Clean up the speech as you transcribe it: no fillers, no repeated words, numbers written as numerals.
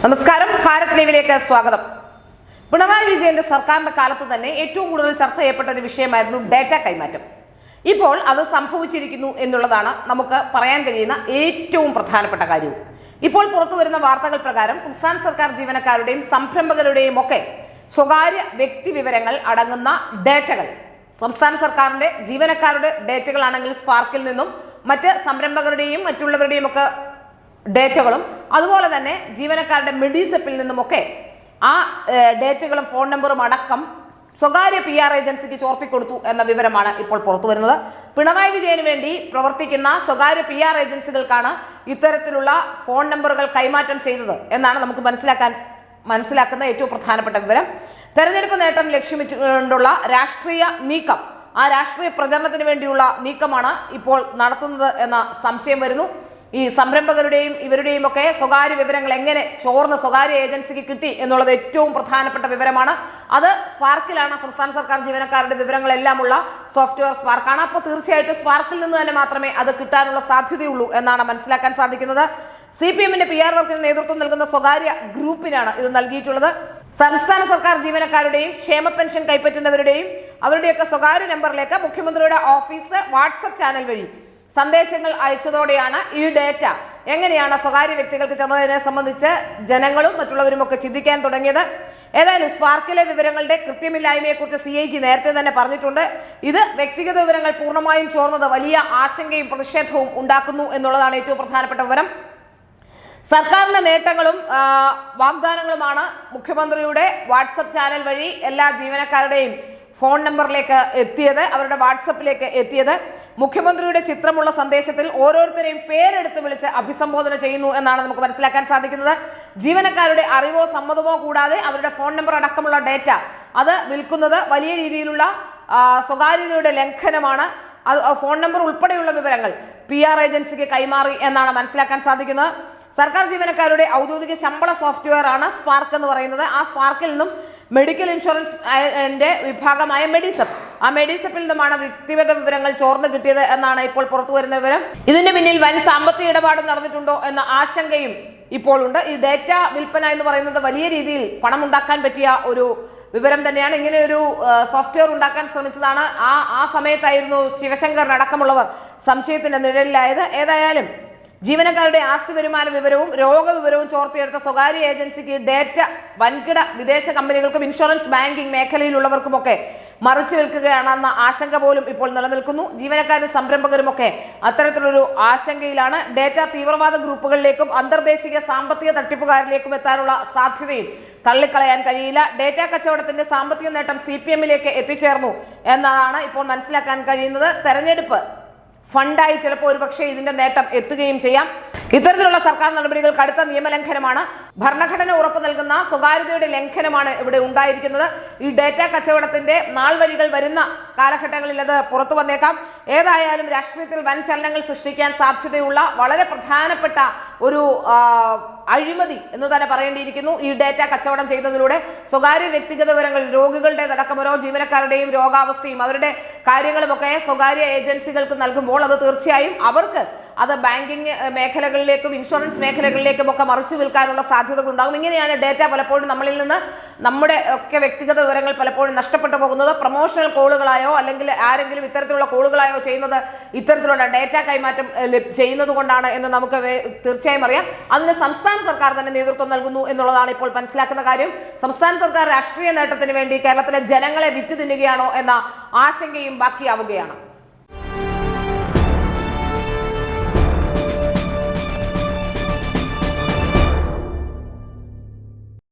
നമസ്കാരം, ഭാരത് ലൈവിലേക്ക് സ്വാഗതം. പിണറായി വിജയന്റെ സർക്കാരിന്റെ കാലത്ത് തന്നെ ഏറ്റവും കൂടുതൽ ചർച്ച ചെയ്യപ്പെട്ട ഒരു വിഷയമായിരുന്നു ഡാറ്റ കൈമാറ്റം. ഇപ്പോൾ അത് സംഭവിച്ചിരിക്കുന്നു എന്നുള്ളതാണ് നമുക്ക് പറയാൻ കഴിയുന്ന ഏറ്റവും പ്രധാനപ്പെട്ട കാര്യവും. ഇപ്പോൾ പുറത്തു വരുന്ന വാർത്തകൾ പ്രകാരം സംസ്ഥാന സർക്കാർ ജീവനക്കാരുടെയും സംരംഭകരുടെയും ഒക്കെ സ്വകാര്യ വ്യക്തി വിവരങ്ങൾ അടങ്ങുന്ന ഡേറ്റകൾ, സംസ്ഥാന സർക്കാരിന്റെ ജീവനക്കാരുടെ ഡേറ്റകളാണെങ്കിൽ സ്പാർക്കിൽ നിന്നും മറ്റ് സംരംഭകരുടെയും മറ്റുള്ളവരുടെയും ഒക്കെ ഡേറ്റകളും അതുപോലെ തന്നെ ജീവനക്കാരുടെ മെഡിസെപ്പിൽ നിന്നുമൊക്കെ ആ ഡേറ്റകളും ഫോൺ നമ്പറും അടക്കം സ്വകാര്യ PR ഏജൻസിക്ക് ചോർത്തിക്കൊടുത്തു എന്ന വിവരമാണ് ഇപ്പോൾ പുറത്തു വരുന്നത്. പിണറായി വിജയന് വേണ്ടി പ്രവർത്തിക്കുന്ന സ്വകാര്യ PR ഏജൻസികൾക്കാണ് ഇത്തരത്തിലുള്ള ഫോൺ നമ്പറുകൾ കൈമാറ്റം ചെയ്തത് എന്നാണ് നമുക്ക് മനസ്സിലാക്കുന്ന ഏറ്റവും പ്രധാനപ്പെട്ട വിവരം. തെരഞ്ഞെടുപ്പ് നേട്ടം ലക്ഷ്യമിച്ചുകൊണ്ടുള്ള രാഷ്ട്രീയ നീക്കം, ആ രാഷ്ട്രീയ പ്രചരണത്തിന് വേണ്ടിയുള്ള നീക്കമാണ് ഇപ്പോൾ നടത്തുന്നത് എന്ന സംശയം വരുന്നു. ഈ സംരംഭകരുടെയും ഇവരുടെയും ഒക്കെ സ്വകാര്യ വിവരങ്ങൾ എങ്ങനെ ചോർന്ന് സ്വകാര്യ ഏജൻസിക്ക് കിട്ടി എന്നുള്ളത് ഏറ്റവും പ്രധാനപ്പെട്ട വിവരമാണ്. അത് സ്പാർക്കിലാണ്. സംസ്ഥാന സർക്കാർ ജീവനക്കാരുടെ വിവരങ്ങളെല്ലാം ഉള്ള സോഫ്റ്റ്വെയർ സ്പാർക്കാണ്. അപ്പോൾ തീർച്ചയായിട്ടും സ്പാർക്കിൽ നിന്ന് തന്നെ മാത്രമേ അത് കിട്ടാനുള്ള സാധ്യതയുള്ളൂ എന്നാണ് മനസ്സിലാക്കാൻ സാധിക്കുന്നത്. CPMന്റെ PR വർക്കിന് നേതൃത്വം നൽകുന്ന സ്വകാര്യ ഗ്രൂപ്പിനാണ് ഇത് നൽകിയിട്ടുള്ളത്. സംസ്ഥാന സർക്കാർ ജീവനക്കാരുടെയും ക്ഷേമ പെൻഷൻ കൈപ്പറ്റുന്നവരുടെയും അവരുടെയൊക്കെ സ്വകാര്യ നമ്പറിലേക്ക് മുഖ്യമന്ത്രിയുടെ ഓഫീസ് വാട്സപ്പ് ചാനൽ വഴി സന്ദേശങ്ങൾ അയച്ചതോടെയാണ് ഈ ഡേറ്റ എങ്ങനെയാണ് സ്വകാര്യ വ്യക്തികൾക്ക് ചെന്നതിനെ സംബന്ധിച്ച് ജനങ്ങളും മറ്റുള്ളവരും ഒക്കെ ചിന്തിക്കാൻ തുടങ്ങിയത്. ഏതായാലും സ്പാർക്കിലെ വിവരങ്ങളുടെ കൃത്യമില്ലായ്മയെക്കുറിച്ച് CAG നേരത്തെ തന്നെ പറഞ്ഞിട്ടുണ്ട്. ഇത് വ്യക്തിഗത വിവരങ്ങൾ പൂർണ്ണമായും ചോർന്നത് വലിയ ആശങ്കയും പ്രതിഷേധവും ഉണ്ടാക്കുന്നു എന്നുള്ളതാണ് ഏറ്റവും പ്രധാനപ്പെട്ട വിവരം. സർക്കാരിന്റെ നേട്ടങ്ങളും വാഗ്ദാനങ്ങളുമാണ് മുഖ്യമന്ത്രിയുടെ വാട്സപ്പ് ചാനൽ വഴി എല്ലാ ജീവനക്കാരുടെയും ഫോൺ നമ്പറിലേക്ക് എത്തിയത്, അവരുടെ വാട്സപ്പിലേക്ക് എത്തിയത്. മുഖ്യമന്ത്രിയുടെ ചിത്രമുള്ള സന്ദേശത്തിൽ ഓരോരുത്തരെയും പേരെടുത്ത് വിളിച്ച് അഭിസംബോധന ചെയ്യുന്നു എന്നാണ് നമുക്ക് മനസ്സിലാക്കാൻ സാധിക്കുന്നത്. ജീവനക്കാരുടെ അറിവോ സമ്മതമോ കൂടാതെ അവരുടെ ഫോൺ നമ്പർ അടക്കമുള്ള ഡേറ്റ അത് വിൽക്കുന്നത് വലിയ രീതിയിലുള്ള സ്വകാര്യതയുടെ ലംഘനമാണ്. ഫോൺ നമ്പർ ഉൾപ്പെടെയുള്ള വിവരങ്ങൾ PR ഏജൻസിക്ക് കൈമാറി എന്നാണ് മനസ്സിലാക്കാൻ സാധിക്കുന്നത്. സർക്കാർ ജീവനക്കാരുടെ ഔദ്യോഗിക ശമ്പള സോഫ്റ്റ്വെയർ ആണ് സ്പാർക്ക് എന്ന് പറയുന്നത്. ആ സ്പാർക്കിൽ നിന്നും മെഡിക്കൽ ഇൻഷുറൻസിന്റെ വിഭാഗമായ മെഡിസെപ്പ്, ആ മെഡിസെപ്പിൽ നിന്നുമാണ് വ്യക്തിഗത വിവരങ്ങൾ ചോർന്നു കിട്ടിയത് എന്നാണ് ഇപ്പോൾ പുറത്തു വരുന്ന വിവരം. ഇതിന്റെ പിന്നിൽ വൻ സാമ്പത്തിക ഇടപാട് നടന്നിട്ടുണ്ടോ എന്ന ആശങ്കയും ഇപ്പോൾ ഉണ്ട്. ഈ ഡേറ്റ വിൽപ്പന എന്ന് പറയുന്നത് വലിയ രീതിയിൽ പണം ഉണ്ടാക്കാൻ പറ്റിയ ഒരു വിവരം തന്നെയാണ്. ഇങ്ങനെ ഒരു സോഫ്റ്റ്വെയർ ഉണ്ടാക്കാൻ ശ്രമിച്ചതാണ്. ആ സമയത്തായിരുന്നു ശിവശങ്കറിനടക്കമുള്ളവർ സംശയത്തിന്റെ നിഴലിലായത്. ഏതായാലും ജീവനക്കാരുടെ ആസ്തി വരുമാന വിവരവും രോഗവിവരവും ചോർത്തിയെടുത്ത സ്വകാര്യ ഏജൻസിക്ക് ഡേറ്റ വൻകിട വിദേശ കമ്പനികൾക്കും ഇൻഷുറൻസ് ബാങ്കിംഗ് മേഖലയിലുള്ളവർക്കുമൊക്കെ മറിച്ചു വിൽക്കുകയാണെന്ന ആശങ്ക പോലും ഇപ്പോൾ നിലനിൽക്കുന്നു. ജീവനക്കാരും സംരംഭകരുമൊക്കെ അത്തരത്തിലൊരു ആശങ്കയിലാണ്. ഡേറ്റ തീവ്രവാദ ഗ്രൂപ്പുകളിലേക്കും അന്തർദേശീയ സാമ്പത്തിക തട്ടിപ്പുകാരിലേക്കും എത്താനുള്ള സാധ്യതയും തള്ളിക്കളയാൻ കഴിയില്ല. ഡേറ്റ കച്ചവടത്തിന്റെ സാമ്പത്തിക നേട്ടം CPMലേക്ക് എത്തിച്ചേർന്നു എന്നതാണ് ഇപ്പോൾ മനസ്സിലാക്കാൻ കഴിയുന്നത്. തെരഞ്ഞെടുപ്പ് ഫണ്ടായി ചിലപ്പോൾ ഒരുപക്ഷെ ഇതിന്റെ നേട്ടം എത്തുകയും ചെയ്യാം. ഇത്തരത്തിലുള്ള സർക്കാർ നടപടികൾ കടുത്ത നിയമലംഘനമാണ്. ഭരണഘടന ഉറപ്പു നൽകുന്ന സ്വകാര്യതയുടെ ലംഘനമാണ് ഇവിടെ ഉണ്ടായിരിക്കുന്നത്. ഈ ഡേറ്റ കച്ചവടത്തിന്റെ നാൾ വഴികൾ വരുന്ന കാലഘട്ടങ്ങളിൽ അത് പുറത്തു വന്നേക്കാം. ഏതായാലും രാഷ്ട്രീയത്തിൽ വൻ ചലനങ്ങൾ സൃഷ്ടിക്കാൻ സാധ്യതയുള്ള വളരെ പ്രധാനപ്പെട്ട ഒരു അഴിമതി എന്ന് തന്നെ പറയേണ്ടിയിരിക്കുന്നു. ഈ ഡേറ്റ കച്ചവടം ചെയ്യുന്നതിലൂടെ സ്വകാര്യ വ്യക്തിഗത വിവരങ്ങൾ രോഗികളുടേതടക്കം ഓരോ ജീവനക്കാരുടെയും രോഗാവസ്ഥയും അവരുടെ കാര്യങ്ങളുമൊക്കെ സ്വകാര്യ ഏജൻസികൾക്ക് നൽകുമ്പോൾ അത് തീർച്ചയായും അവർക്ക് അത് ബാങ്കിങ് മേഖലകളിലേക്കും ഇൻഷുറൻസ് മേഖലകളിലേക്കും ഒക്കെ മറിച്ചു വിൽക്കാനുള്ള സാധ്യതകൾ ഉണ്ടാകും. ഇങ്ങനെയാണ് ഡേറ്റ പലപ്പോഴും നമ്മളിൽ നിന്ന് നമ്മുടെ ഒക്കെ വ്യക്തിഗത വിവരങ്ങൾ പലപ്പോഴും നഷ്ടപ്പെട്ടു പോകുന്നത്. പ്രൊമോഷണൽ കോളുകളായോ അല്ലെങ്കിൽ ആരെങ്കിലും ഇത്തരത്തിലുള്ള കോളുകളായോ ചെയ്യുന്നത് ഇത്തരത്തിലുള്ള ഡേറ്റ കൈമാറ്റം ചെയ്യുന്നത് കൊണ്ടാണ് എന്ന് നമുക്ക് തീർച്ചയായും അറിയാം. അതിന് സംസ്ഥാന സർക്കാർ തന്നെ നേതൃത്വം നൽകുന്നു എന്നുള്ളതാണ് ഇപ്പോൾ മനസ്സിലാക്കുന്ന കാര്യം. സംസ്ഥാന സർക്കാർ രാഷ്ട്രീയ നേട്ടത്തിന് വേണ്ടി കേരളത്തിലെ ജനങ്ങളെ വിറ്റ് തിന്നുകയാണോ എന്ന ആശങ്കയും ബാക്കിയാവുകയാണ്.